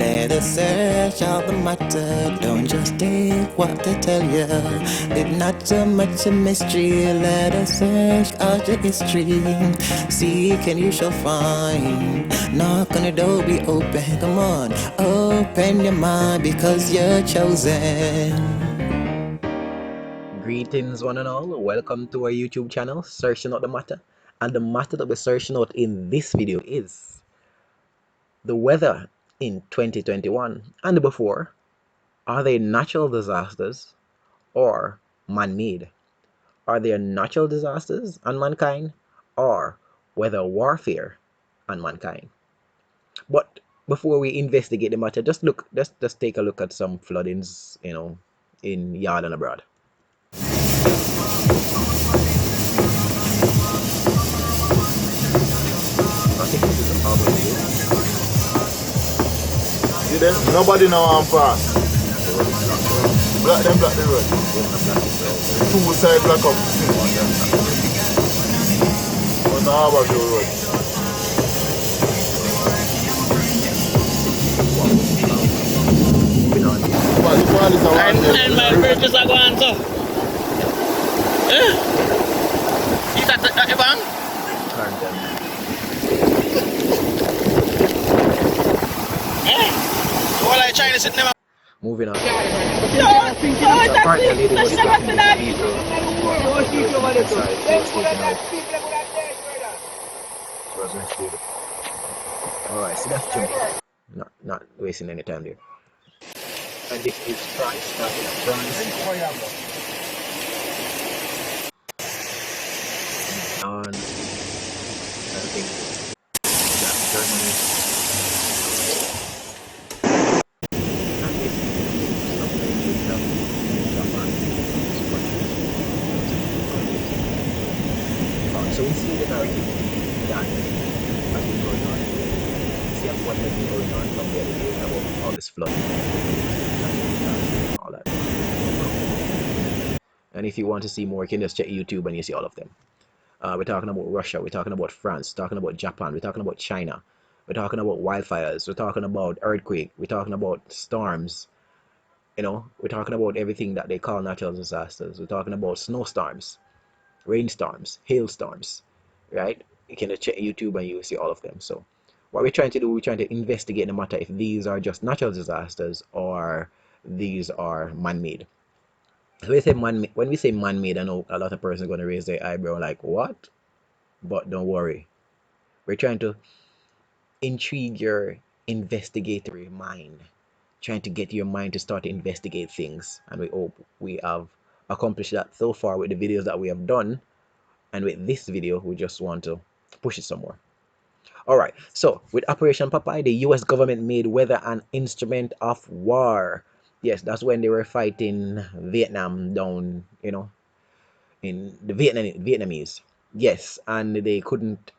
Let us search all the matter. Don't just take what they tell you. It's not so much a mystery. Let us search all your history. Seek and you shall find. Knock on the door, be open. Come on, open your mind because you're chosen. Greetings, one and all. Welcome to our YouTube channel, Searching Out the Matter. And the matter that we're searching out in this video is the weather in 2021 and before. Are they natural disasters or man-made? Are there natural disasters and mankind or weather warfare and mankind? But before we investigate the matter, just take a look at some floodings, in yard and abroad. I think this is a harbor view. See them? Nobody now on pass. Block the road. Two side block up. On the harbor view road. And my purchase are going so. Is that the bang? Well, I trying to sit them. Moving on. Alright, so that's Jamaica. Not wasting any time there. And this is France. And I think that's Germany. And this is something we have Japan. So we see the narrative that has been going on. See what has been going on from the other day about all this flooding. All that. And if you want to see more, you can just check YouTube and you see all of them. We're talking about Russia, we're talking about France, we're talking about Japan, we're talking about China, we're talking about wildfires, we're talking about earthquake, we're talking about storms, we're talking about everything that they call natural disasters. We're talking about snowstorms, rainstorms, hailstorms, right? You can check YouTube and you see all of them. So what we're trying to do, we're trying to investigate the matter if these are just natural disasters or these are man-made. So when we say man-made, I know a lot of persons are going to raise their eyebrow like, what? But don't worry. We're trying to intrigue your investigatory mind, trying to get your mind to start to investigate things. And we hope we have accomplished that so far with the videos that we have done. And with this video, we just want to push it some more. Alright, so with Operation Popeye, the US government made weather an instrument of war. Yes, that's when they were fighting Vietnam down, in the Vietnamese. Yes, and they couldn't,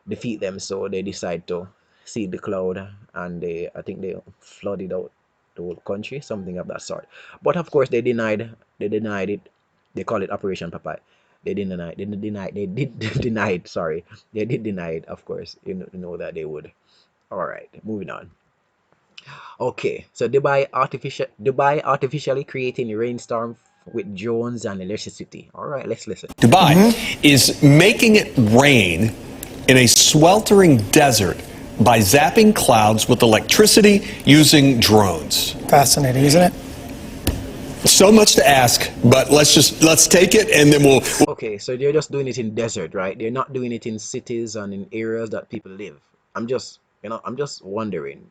defeat them, so they decided to see the cloud, and I think they flooded out the whole country, something of that sort. But of course, they denied it. They call it Operation Popeye. They did deny it. Sorry, they did deny it. Of course, you know that they would. All right, moving on. Okay, so Dubai artificially creating a rainstorm with drones and electricity. All right, let's listen. Dubai is making it rain in a sweltering desert by zapping clouds with electricity using drones. Fascinating, isn't it? So much to ask, but let's take it and then we'll. Okay, so they're just doing it in desert, right? They're not doing it in cities and in areas that people live. I'm just wondering.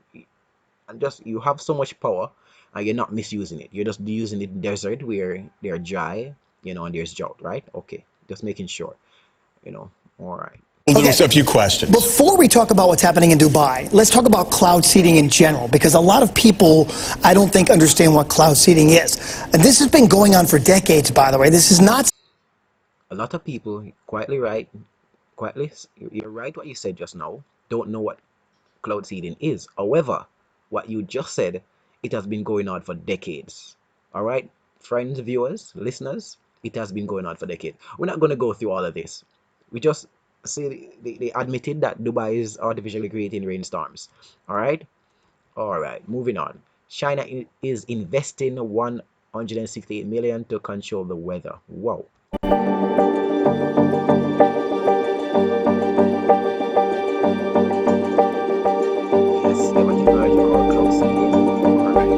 You have so much power and you're not misusing it. You're just using it in desert where they're dry, and there's drought, right? Okay, just making sure, all right. There's a few questions. Before we talk about what's happening in Dubai, let's talk about cloud seeding in general, because a lot of people, I don't think, understand what cloud seeding is. And this has been going on for decades, by the way. This is not... A lot of people, you're right what you said just now, don't know what cloud seeding is. However, what you just said, it has been going on for decades. All right, friends, viewers, listeners, it has been going on for decades. We're not going to go through all of this. We just say they admitted that Dubai is artificially creating rainstorms. All right, All right, moving on. China is investing 168 million to control the weather. Wow. Yes, they have a technology called cloud seeding. All right.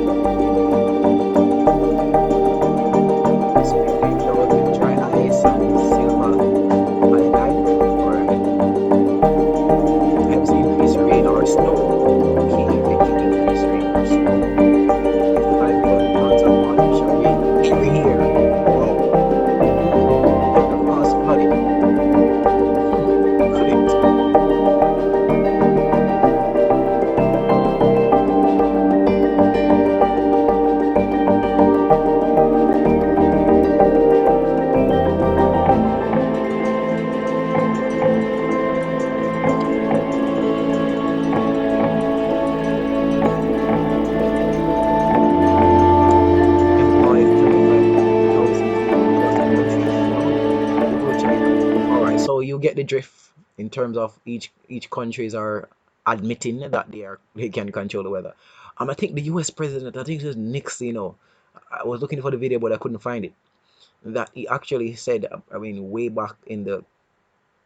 So we can cloud with dry ice and silver iodine. All right. Helps increase rain or snow. Okay, they can increase rain or snow. 55 million tons of artificial rain every year. Wow. That could cause flooding. Could it? Employ 35,000 people across the country. Wow. You go China. All right, so you get the drift in terms of each countries are admitting that they can control the weather. I think the U.S. president, I think it was Nixon. I was looking for the video, but I couldn't find it. That he actually said, I mean, way back in the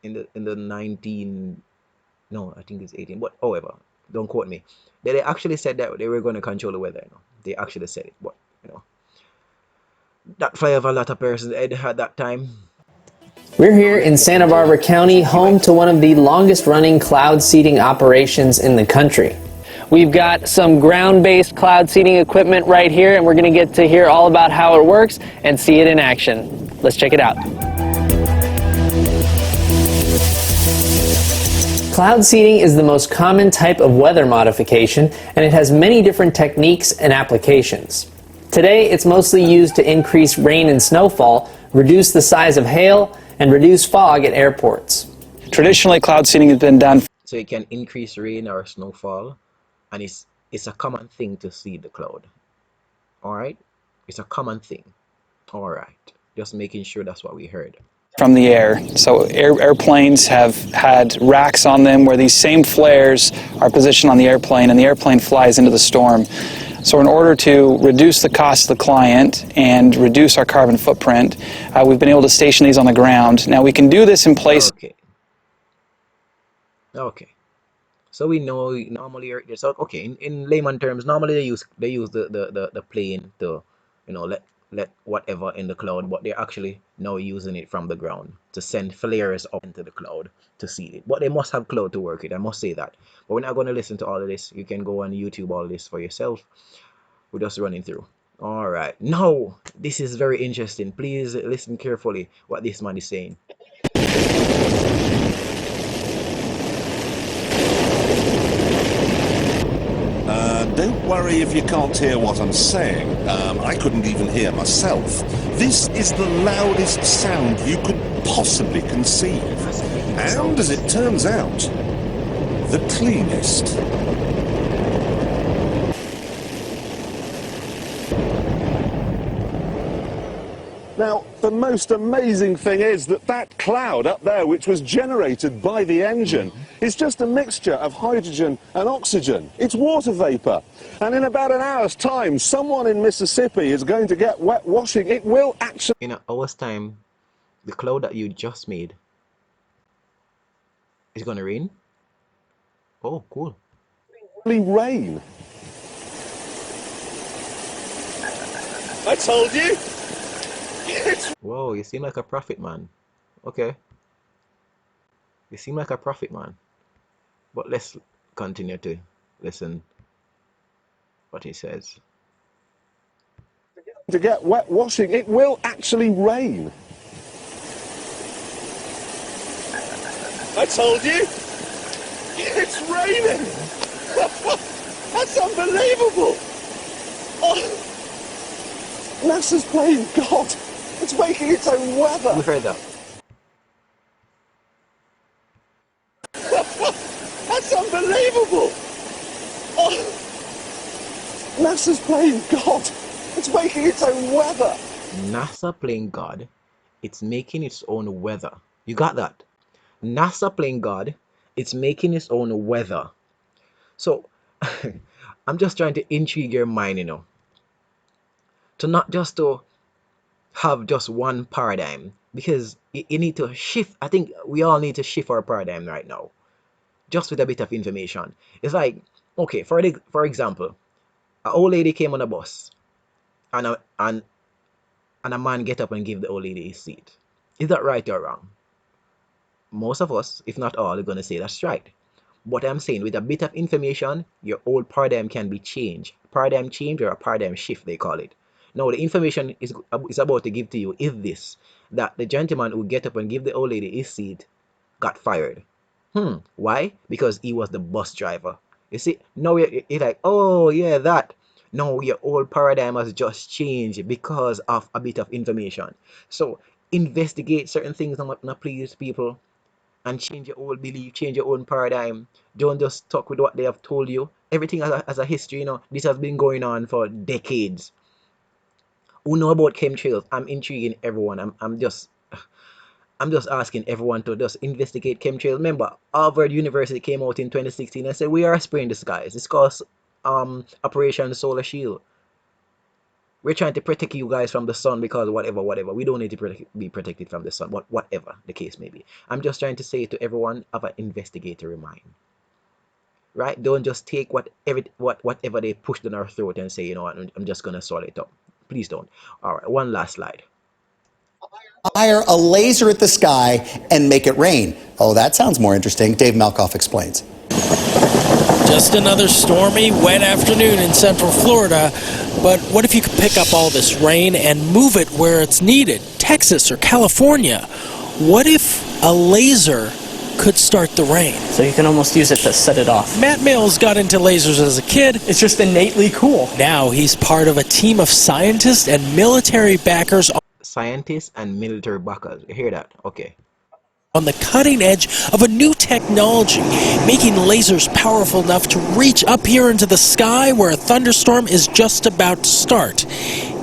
19, no, I think it's 18, but however, don't quote me. They actually said that they were going to control the weather. They actually said it, but that fly over a lot of persons' head at that time. We're here in Santa Barbara County, home to one of the longest running cloud seeding operations in the country. We've got some ground-based cloud seeding equipment right here, and we're going to get to hear all about how it works and see it in action. Let's check it out. Cloud seeding is the most common type of weather modification, and it has many different techniques and applications. Today, it's mostly used to increase rain and snowfall, reduce the size of hail, and reduce fog at airports. Traditionally, cloud seeding has been done. So it can increase rain or snowfall, and it's a common thing to see the cloud. All right, it's a common thing. All right, just making sure that's what we heard. From the air. So airplanes have had racks on them where these same flares are positioned on the airplane, and the airplane flies into the storm. So in order to reduce the cost to the client and reduce our carbon footprint, we've been able to station these on the ground. Now we can do this in place. Okay. So we know normally so okay, in layman terms, normally they use the plane to let whatever in the cloud, but they're actually now using it from the ground to send flares up into the cloud to see it. But they must have cloud to work it, I must say that. But we're not going to listen to all of this. You can go on YouTube all this for yourself. We're just running through. All right, now this is very interesting. Please listen carefully what this man is saying. Don't worry if you can't hear what I'm saying. I couldn't even hear myself. This is the loudest sound you could possibly conceive. And as it turns out, the cleanest. Now, the most amazing thing is that cloud up there, which was generated by the engine, is just a mixture of hydrogen and oxygen. It's water vapor. And in about an hour's time, someone in Mississippi is going to get wet washing. It will actually... In an hour's time, the cloud that you just made is going to rain? Oh, cool. Rain. I told you! Whoa, you seem like a prophet, man. Okay. You seem like a prophet, man. But let's continue to listen what he says. To get wet washing, it will actually rain. I told you! It's raining! That's unbelievable! Oh. NASA's playing God! It's making its own weather! We heard that. That's unbelievable! Oh. NASA's playing God! It's making its own weather! NASA playing God, it's making its own weather. You got that? NASA playing God, it's making its own weather. So, I'm just trying to intrigue your mind, to not just to have just one paradigm, because you need to shift. I think we all need to shift our paradigm right now, just with a bit of information. It's like, okay, for example, an old lady came on a bus, and a man get up and give the old lady his seat. Is that right or wrong? Most of us, if not all, are going to say that's right. But I'm saying, with a bit of information, your old paradigm can be changed. Paradigm change, or a paradigm shift, they call it. Now, the information is about to give to you is this: that the gentleman who get up and give the old lady his seat got fired. Why? Because he was the bus driver. You see, now you're like, oh yeah, that. No, your old paradigm has just changed because of a bit of information. So investigate certain things and not please people, and change your old belief, change your own paradigm. Don't just stuck with what they have told you. Everything has a history, This has been going on for decades. Who know about chemtrails? I'm intriguing everyone. I'm just asking everyone to just investigate chemtrails. Remember, Harvard University came out in 2016 and said we are spraying the skies. It's called Operation Solar Shield. We're trying to protect you guys from the sun because whatever. We don't need to be protected from the sun, whatever the case may be. I'm just trying to say to everyone, have an investigatory mind. Right? Don't just take whatever they pushed in our throat and say, you know what, I'm just going to swallow it up. Please don't. All right, one last slide. Fire a laser at the sky and make it rain. Oh, that sounds more interesting. Dave Malkoff explains. Just another stormy, wet afternoon in Central Florida. But what if you could pick up all this rain and move it where it's needed? Texas or California? What if a laser could start the rain? So you can almost use it to set it off. Matt Mills got into lasers as a kid. It's just innately cool. Now he's part of a team of scientists and military backers Scientists and military backers. You hear that? Okay. on the cutting edge of a new technology, making lasers powerful enough to reach up here into the sky where a thunderstorm is just about to start.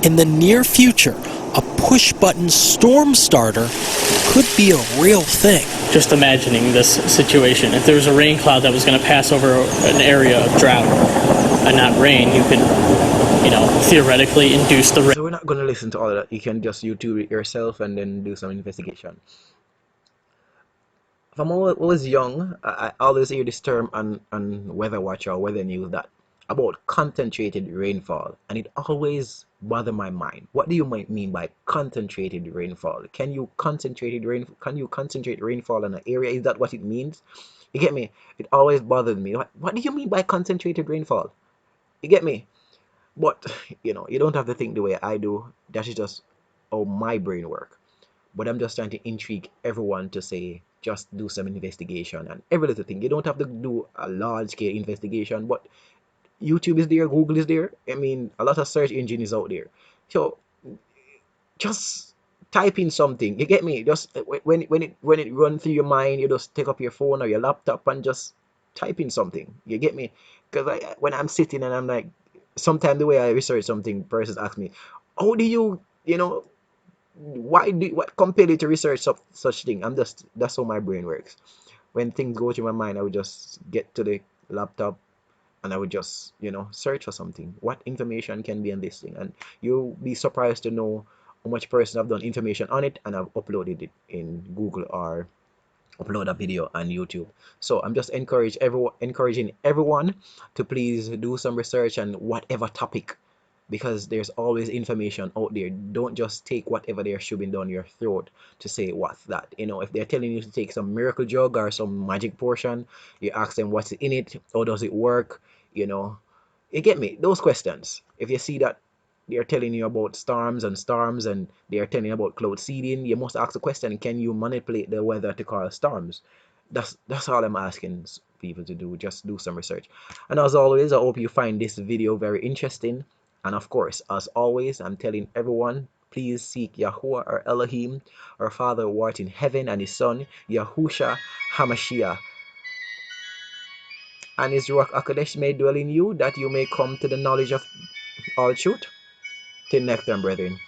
In the near future, a push-button storm starter could be a real thing. Just imagining this situation. If there was a rain cloud that was going to pass over an area of drought and not rain, you could, theoretically induce the rain. So we're not going to listen to all of that. You can just YouTube it yourself and then do some investigation. From when I was young, I always hear this term on Weather Watch or Weather News that about concentrated rainfall, and it always bothered my mind. What do you mean by concentrated rainfall? Can you concentrate rainfall in an area? Is that what it means? You get me? It always bothered me. What do you mean by concentrated rainfall? You get me? But you don't have to think the way I do. That is just how my brain works. But I'm just trying to intrigue everyone to say, just do some investigation and every little thing. You don't have to do a large scale investigation, but YouTube is there, Google is there. I mean, a lot of search engine is out there. So just type in something. You get me? Just when it runs through your mind, you just take up your phone or your laptop and just type in something. You get me? Because when I'm sitting and I'm like, sometimes the way I research something, persons ask me, how do you, what compelled you to research such thing? That's how my brain works. When things go through my mind, I would just get to the laptop and I would just, search for something. What information can be on this thing? And you'll be surprised to know how much person have done information on it and I've uploaded it in Google or upload a video on YouTube. So I'm just encouraging everyone to please do some research on whatever topic, because there's always information out there. Don't just take whatever they're shoving down your throat to say what's that. If they're telling you to take some miracle drug or some magic potion, you ask them what's in it, how does it work, you get me? Those questions. If you see that they're telling you about storms and they're telling you about cloud seeding, you must ask the question, can you manipulate the weather to cause storms? That's all I'm asking people to do. Just do some research. And as always, I hope you find this video very interesting. And of course, as always, I'm telling everyone, please seek Yahuwah or Elohim, our Father who art in heaven, and his Son, Yahusha HaMashiach. And his Ruach HaKodesh may dwell in you, that you may come to the knowledge of all truth. Till next time, brethren.